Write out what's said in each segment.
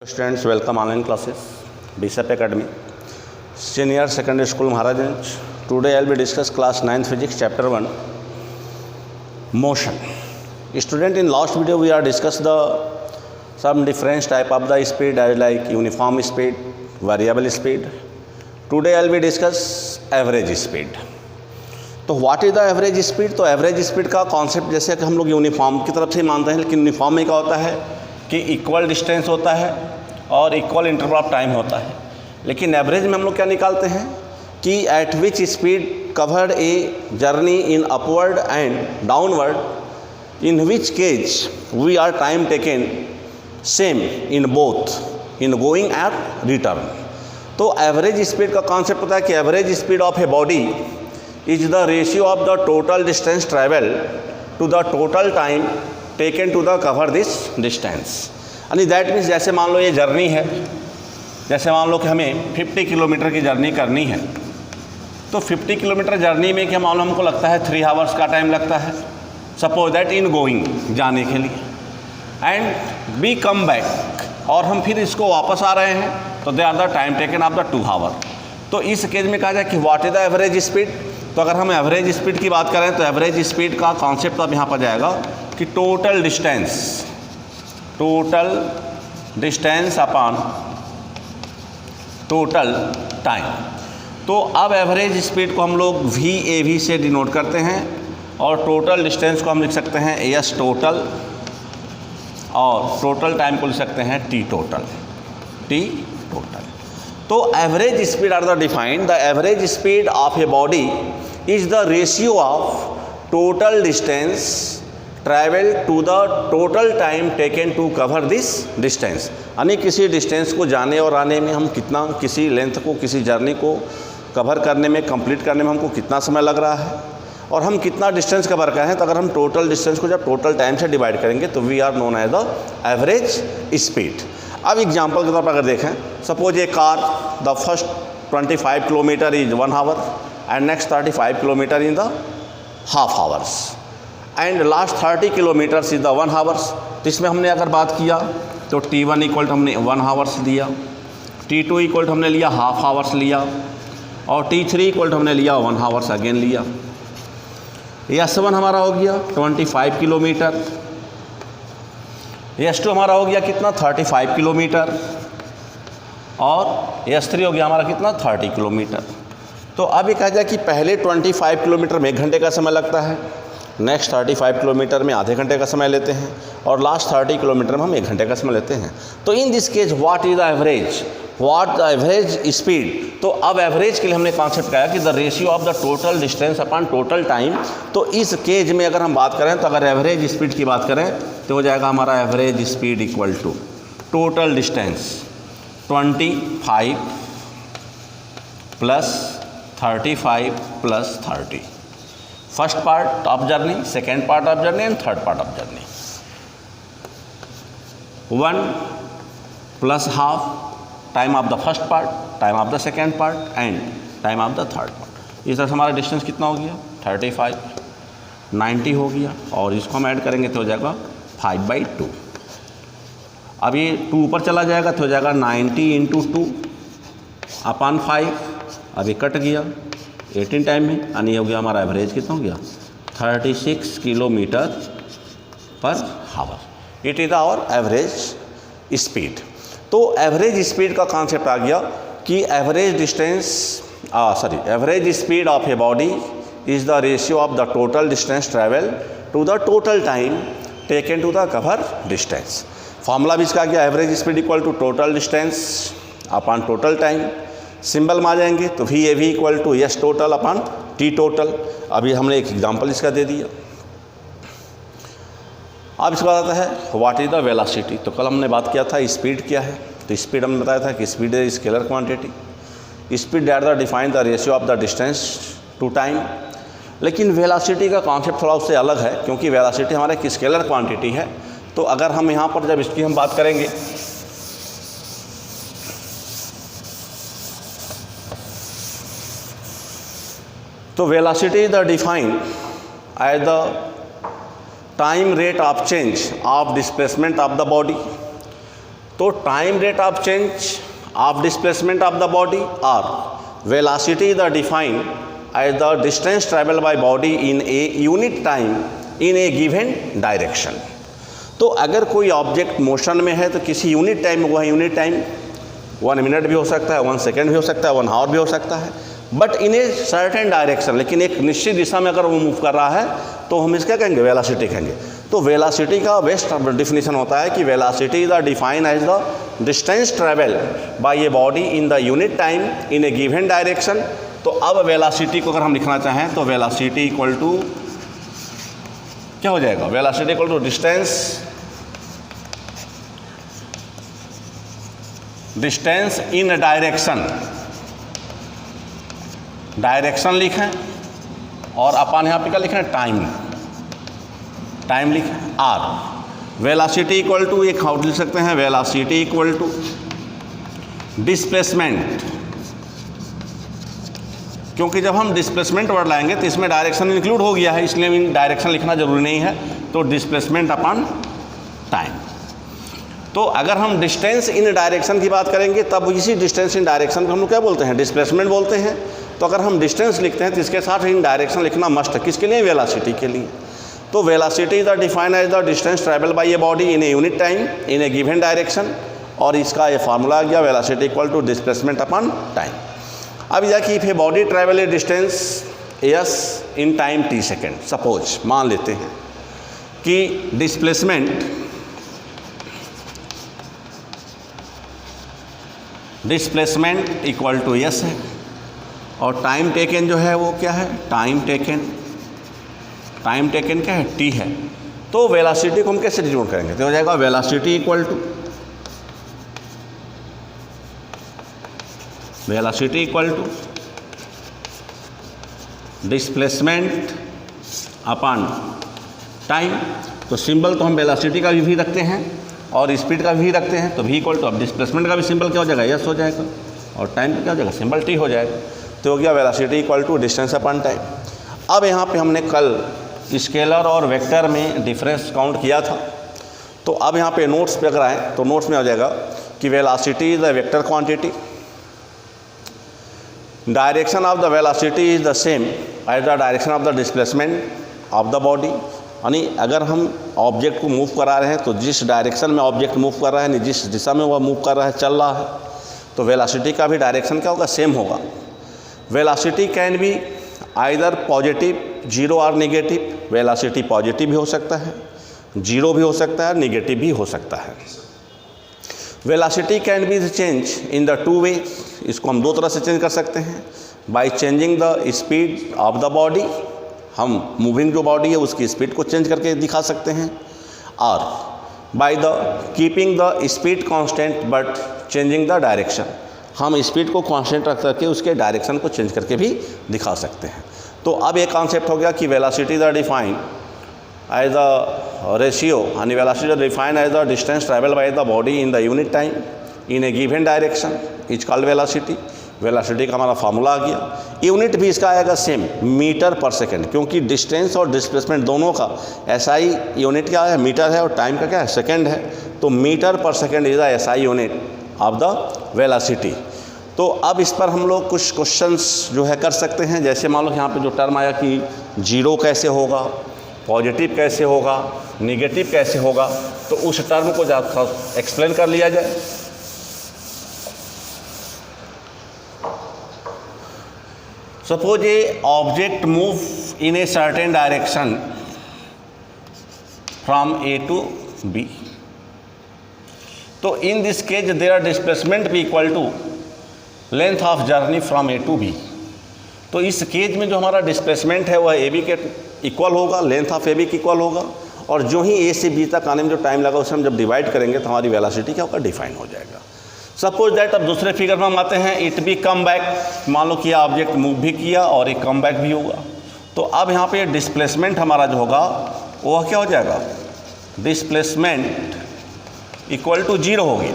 Students, welcome online classes, BSAP Academy, Senior Secondary School Maharajanganj. Today I will be discuss class 9th Physics chapter 1, Motion. Student, in last video we are discussed some different type of the speed as like uniform speed, variable speed. Today I will be discuss average speed. तो what is the average speed? तो average speed का concept जैसे कि हम लोग uniform की तरफ से मानते हैं, लेकिन यूनिफॉर्म में क्या होता है कि इक्वल डिस्टेंस होता है और इक्वल इंटरवल ऑफ टाइम होता है। लेकिन एवरेज में हम लोग क्या निकालते हैं कि at which speed covered a journey in upward and downward in which case we are time taken same in both in going at return. तो एवरेज स्पीड का कॉन्सेप्ट होता है कि average speed of a body is the ratio of the total distance travel to the total time taken to the cover this distance। यानी that means जैसे मान लो ये journey है, जैसे मान लो कि हमें 50 किलोमीटर की जर्नी करनी है, तो 50 किलोमीटर जर्नी में क्या मान लो हमको लगता है 3 आवर्स का टाइम लगता है, सपोज दैट इन गोइंग जाने के लिए, एंड वी कम बैक और हम फिर इसको वापस आ रहे हैं, तो they are the time taken of the 2 hour. तो इस केस में कहा जाए कि what is the average speed. तो अगर हम एवरेज स्पीड की बात करें तो एवरेज स्पीड का कॉन्सेप्ट अब यहाँ पर जाएगा कि total distance upon total time. तो अब एवरेज स्पीड को हम लोग VAV से डिनोट करते हैं और टोटल डिस्टेंस को हम लिख सकते हैं एस टोटल और टोटल टाइम को लिख सकते हैं T टोटल। तो average speed are the defined the average speed of a body is the ratio of total distance travel to the total time taken to cover this distance. यानी किसी distance को जाने और आने में हम कितना, किसी लेंथ को, किसी जर्नी को कवर करने में, कंप्लीट करने में हमको कितना समय लग रहा है और हम कितना डिस्टेंस कवर कर रहे हैं। तो अगर हम टोटल डिस्टेंस को जब टोटल टाइम से डिवाइड करेंगे तो we are known as the average speed. अब एग्जाम्पल के तौर पर अगर देखें, suppose a car the first 25 kilometre is 1 hour and next 35 kilometre in the half hours and last 30 kilometres is the 1 hours. तो इसमें हमने अगर बात किया तो T1 इक्वल टू हमने 1 आवर्स लिया, T2 इक्वल टू हमने लिया हाफ आवर्स लिया और T3 इक्वल टू हमने लिया 1 आवर्स अगेन लिया। S1 हमारा हो गया 25 किलोमीटर, S2 हमारा हो गया कितना 35 किलोमीटर और S3 हो गया हमारा कितना 30 किलोमीटर। तो अब ये कहा जाए कि पहले 25 किलोमीटर में 1 घंटे का समय लगता है, नेक्स्ट 35 किलोमीटर में आधे घंटे का समय लेते हैं और लास्ट 30 किलोमीटर में हम 1 घंटे का समय लेते हैं। तो in this case what is the average speed. तो अब एवरेज के लिए हमने कॉन्सेप्ट कहा कि the ratio of the total distance upon total time. तो इस केज में अगर हम बात करें तो अगर एवरेज स्पीड की बात करें तो हो जाएगा हमारा average speed equal to total distance 25 plus 35 plus 30। First part of journey, second part of journey and third part of journey. 1 plus half time of the first part, time of the second part and time of the third part. इस तरह से हमारा distance कितना हो गया 35, 90 हो गया और इसको हम ऐड करेंगे तो हो जाएगा 5/2। अब ये 2 ऊपर चला जाएगा तो हो जाएगा 90 × 2 अपॉन 5। अब ये कट गया 18 टाइम में, यानी हो गया हमारा एवरेज कितना हो गया 36 kilometre per hour. It is our average speed. तो एवरेज स्पीड का कॉन्सेप्ट आ गया कि average speed of a body is the ratio of the total distance travel to the total time taken to the cover distance. Formula भी इसका गया average speed equal to total distance upon total time. Symbol में आ जाएंगे तो VAV equal to S total upon T total. अभी हमने एक एग्जांपल इसका दे दिया। अब इसका आता है व्हाट इज़ द वेलोसिटी। तो कल हमने बात किया था स्पीड क्या है, तो स्पीड हमने बताया था कि speed is scalar quantity. Speed are the define the ratio of the distance to time. लेकिन वेलोसिटी का कॉन्सेप्ट थोड़ा उससे अलग है, क्योंकि वेलोसिटी हमारा एक स्केलर क्वांटिटी है। तो अगर हम यहाँ पर जब इसकी हम बात करेंगे तो velocity is the defined as the time rate of change of displacement of the body तो time rate of change of displacement of the body और velocity the define as the distance travel by body in a unit time in a given direction. तो अगर कोई object motion में है तो किसी unit time में, वह यूनिट टाइम 1 मिनट भी हो सकता है, 1 सेकेंड भी हो सकता है, 1 आवर भी हो सकता है, but in a certain direction, लेकिन एक निश्चित दिशा में अगर वो मूव कर रहा है तो हम इसका कहेंगे वेलोसिटी कहेंगे। तो वेलोसिटी का बेस्ट डिफिनीशन होता है कि velocity is the define as the distance travel by a body in the unit time in a given direction. तो अब वेलोसिटी को अगर हम लिखना चाहें तो वेलोसिटी इक्वल टू क्या हो जाएगा, velocity equal to distance in direction, direction लिखें और अपन यहाँ पे क्या लिखें, टाइम लिखें। आर वेलोसिटी इक्वल टू एक आउट लिख सकते हैं, वेलोसिटी इक्वल टू डिस्प्लेसमेंट, क्योंकि जब हम डिस्प्लेसमेंट वर्ड लाएंगे तो इसमें डायरेक्शन इंक्लूड हो गया है, इसलिए डायरेक्शन लिखना जरूरी नहीं है। तो डिस्प्लेसमेंट अपॉन टाइम। तो अगर हम डिस्टेंस इन डायरेक्शन की बात करेंगे तब इसी डिस्टेंस इन डायरेक्शन को हम लोग क्या बोलते हैं, डिस्प्लेसमेंट बोलते हैं। तो अगर हम डिस्टेंस लिखते हैं तो इसके साथ इन डायरेक्शन लिखना मस्ट है, किसके लिए, वेलोसिटी के लिए। तो velocity is the define as the distance travel by a body in a unit time in a given direction, और इसका ये फार्मूला आ गया velocity equal to displacement upon time. अब यह कि if a body travel a distance S in time T second, suppose मान लेते हैं कि डिस्प्लेसमेंट इक्वल टू एस है और टाइम टेकन जो है वो क्या है, टाइम टेकन क्या है, टी है। तो वेलोसिटी को हम कैसे डिनोट करेंगे, तो हो जाएगा velocity equal to displacement upon time. तो सिंबल तो हम वेलोसिटी का भी रखते हैं और स्पीड का भी रखते हैं, तो v इक्वल टू, अब डिस्प्लेसमेंट का भी सिंबल क्या हो जाएगा, एस हो जाएगा, और टाइम का क्या हो जाएगा, सिंबल टी हो जाएगा। तो हो गया velocity equal to distance upon time. अब यहाँ पे हमने कल स्केलर और वेक्टर में डिफरेंस काउंट किया था, तो अब यहाँ पे नोट्स पे अगर आए तो नोट्स में हो जाएगा कि velocity is the vector quantity, direction of the velocity is the same as the direction of the displacement of the body. यानी अगर हम ऑब्जेक्ट को मूव करा रहे हैं तो जिस डायरेक्शन में ऑब्जेक्ट मूव कर रहा है, नहीं जिस दिशा में वह मूव कर रहा है, चल रहा है, तो वेलोसिटी का भी डायरेक्शन क्या होगा, सेम होगा। Velocity can be either positive, zero और नेगेटिव। वेलोसिटी पॉजिटिव भी हो सकता है, जीरो भी हो सकता है, नेगेटिव भी हो सकता है। Velocity can be change in the two way, इसको हम दो तरह से चेंज कर सकते हैं, by changing the speed of the body, हम मूविंग जो बॉडी है उसकी स्पीड को चेंज करके दिखा सकते हैं, और by the keeping the speed constant but changing the direction, हम स्पीड को कांस्टेंट रख करके उसके डायरेक्शन को चेंज करके भी दिखा सकते हैं। तो अब एक कॉन्सेप्ट हो गया कि velocity the define as the ratio, यानी velocity the define as the distance travel by the body in the unit time in a given direction is called velocity. Velocity का हमारा फार्मूला आ गया। यूनिट भी इसका आएगा सेम, मीटर पर second, क्योंकि डिस्टेंस और डिस्प्लेसमेंट दोनों का एसआई यूनिट क्या है, मीटर है, और टाइम का क्या है, सेकेंड है। तो मीटर पर second is the SI unit of the velocity. तो अब इस पर हम लोग कुछ क्वेश्चंस जो है कर सकते हैं। जैसे मान लो यहाँ पे जो टर्म आया कि जीरो कैसे होगा, पॉजिटिव कैसे होगा, निगेटिव कैसे होगा, तो उस टर्म को ज़्यादा एक्सप्लेन कर लिया जाए। Suppose a object move in a certain direction from A to B. तो in this case their displacement be equal to length of journey from A to B. तो इस केज में जो हमारा डिस्प्लेसमेंट है वह AB के इक्वल होगा, लेंथ ऑफ AB के इक्वल होगा, और जो ही A से B तक आने में जो टाइम लगा उसे हम जब डिवाइड करेंगे तो हमारी वेलोसिटी क्या होगा, डिफाइन हो जाएगा। सपोज दैट, अब दूसरे फिगर में हम आते हैं, इट बी कम बैक, मान लो कि ऑब्जेक्ट मूव भी किया और एक कम बैक भी होगा। तो अब यहाँ पे डिस्प्लेसमेंट हमारा जो होगा वह क्या हो जाएगा, डिस्प्लेसमेंट इक्वल टू जीरो हो गया,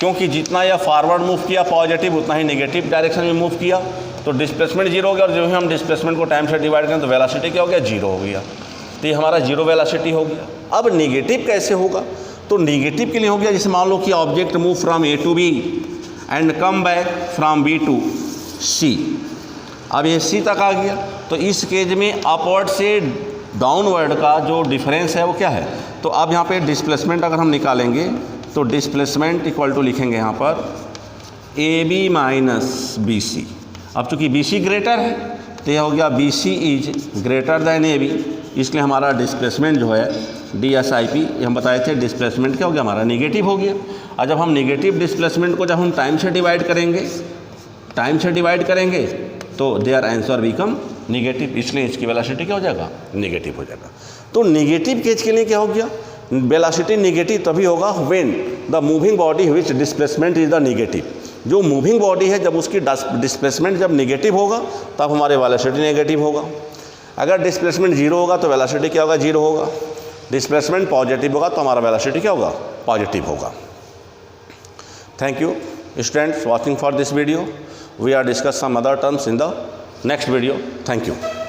क्योंकि जितना यह फॉरवर्ड मूव किया पॉजिटिव उतना ही नेगेटिव डायरेक्शन में मूव किया, तो डिस्प्लेसमेंट जीरो हो गया। और जो ही हम डिस्प्लेसमेंट को टाइम से डिवाइड करें तो वेलोसिटी क्या हो गया, जीरो हो गया। तो ये हमारा जीरो वेलोसिटी हो गया। अब नेगेटिव कैसे होगा, तो निगेटिव के लिए हो गया, जैसे मान लो कि object move from A to B and come back from B to C, अब ये सी तक आ गया, तो इस केज में अपवर्ड से डाउनवर्ड का जो डिफरेंस है वो क्या है, तो अब यहाँ पे डिस्प्लेसमेंट अगर हम निकालेंगे तो डिस्प्लेसमेंट इक्वल टू लिखेंगे यहाँ पर A B minus B C. अब चूँकि बी सी ग्रेटर है तो यह हो गया B C is greater than A B, इसलिए हमारा डिस्प्लेसमेंट जो है DSIP हम बताए थे डिस्प्लेसमेंट क्या हो गया हमारा निगेटिव हो गया। और जब हम निगेटिव डिस्प्लेसमेंट को जब हम टाइम से डिवाइड करेंगे तो देयर आंसर बिकम निगेटिव, इसलिए इसकी वेलोसिटी क्या हो जाएगा निगेटिव हो जाएगा। तो निगेटिव केज के लिए क्या हो गया, वेलोसिटी निगेटिव तभी होगा when the moving body which displacement is the negative. जो मूविंग बॉडी है जब उसकी डिस्प्लेसमेंट जब निगेटिव होगा तब हमारे वेलोसिटी नेगेटिव होगा। अगर डिस्प्लेसमेंट जीरो होगा तो वेलोसिटी क्या होगा जीरो होगा, डिस्प्लेसमेंट पॉजिटिव होगा तो हमारा वेलोसिटी क्या होगा पॉजिटिव होगा। Thank you students watching for this video. We are discuss some other terms in the next video. Thank you.